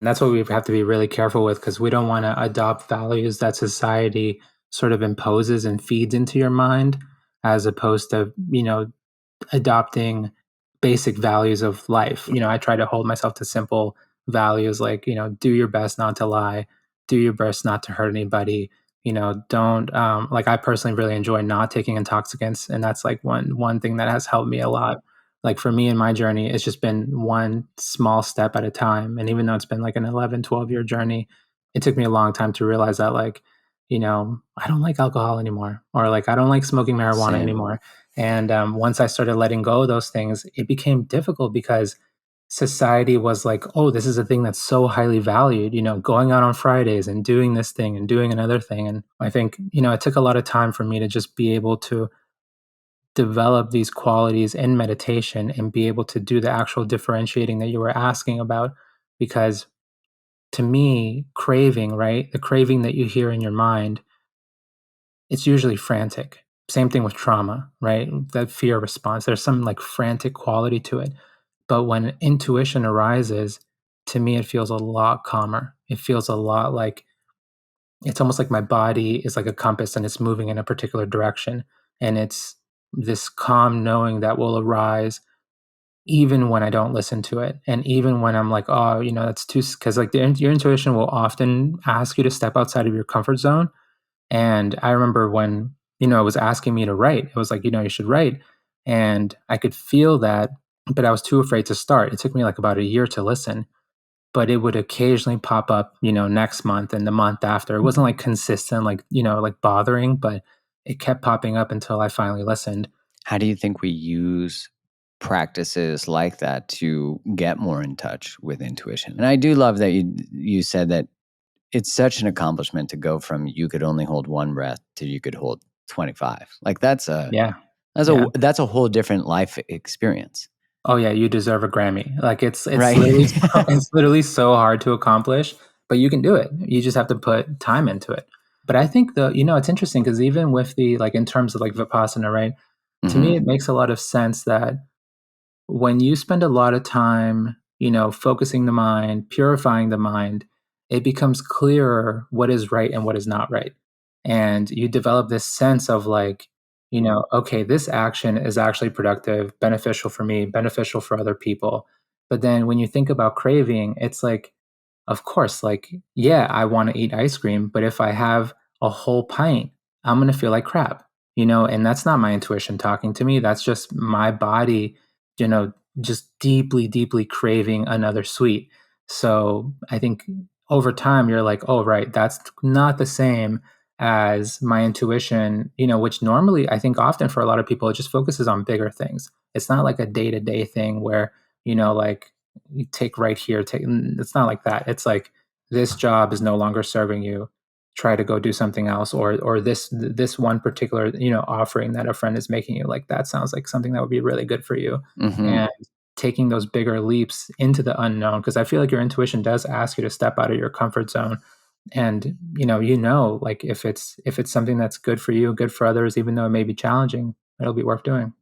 And that's what we have to be really careful with because we don't want to adopt values that society sort of imposes and feeds into your mind, as opposed to, adopting basic values of life. I try to hold myself to simple values like, do your best not to lie, do your best not to hurt anybody. Don't like I personally really enjoy not taking intoxicants, and that's like one thing that has helped me a lot. Like for me in my journey, it's just been one small step at a time. And even though it's been like an 11, 12-year journey, it took me a long time to realize that like, I don't like alcohol anymore, or like I don't like smoking marijuana Same. anymore. And once I started letting go of those things, it became difficult because society was like, oh, this is a thing that's so highly valued, going out on Fridays and doing this thing and doing another thing. And I think, it took a lot of time for me to just be able to develop these qualities in meditation and be able to do the actual differentiating that you were asking about. Because to me, craving, right? The craving that you hear in your mind, it's usually frantic. Same thing with trauma, right? That fear response. There's some like frantic quality to it. But when intuition arises, to me, it feels a lot calmer. It feels a lot like it's almost like my body is like a compass and it's moving in a particular direction. And it's this calm knowing that will arise even when I don't listen to it. And even when I'm like, oh, that's too, because like your intuition will often ask you to step outside of your comfort zone. And I remember when, it was asking me to write, it was like, you should write. And I could feel that, but I was too afraid to start. It took me like about a year to listen, but it would occasionally pop up, next month and the month after. It wasn't like consistent, like, like bothering, but it kept popping up until I finally listened. How do you think we use practices like that to get more in touch with intuition? And I do love that you said that it's such an accomplishment to go from you could only hold one breath to you could hold 25. Like Yeah. Yeah. that's a whole different life experience. Oh yeah, you deserve a Grammy. Like it's Right. literally it's literally so hard to accomplish, but you can do it. You just have to put time into it. But I think it's interesting because even with the like in terms of like Vipassana, right? To me, Hmm. it makes a lot of sense that when you spend a lot of time, focusing the mind, purifying the mind, it becomes clearer what is right and what is not right. And you develop this sense of like, okay, this action is actually productive, beneficial for me, beneficial for other people. But then when you think about craving, it's like, of course, like, yeah, I want to eat ice cream, but if I have a whole pint, I'm going to feel like crap, and that's not my intuition talking to me. That's just my body, you know, just deeply, deeply craving another sweet. So I think over time, you're like, oh, right, that's not the same as my intuition, which normally I think often for a lot of people, it just focuses on bigger things. It's not like a day to day thing where, like, you take right here, it's not like that. It's like this job is no longer serving you. Try to go do something else, or this one particular offering that a friend is making you, like that sounds like something that would be really good for you. Hmm. And taking those bigger leaps into the unknown, because I feel like your intuition does ask you to step out of your comfort zone. And like if it's something that's good for you, good for others, even though it may be challenging, it'll be worth doing.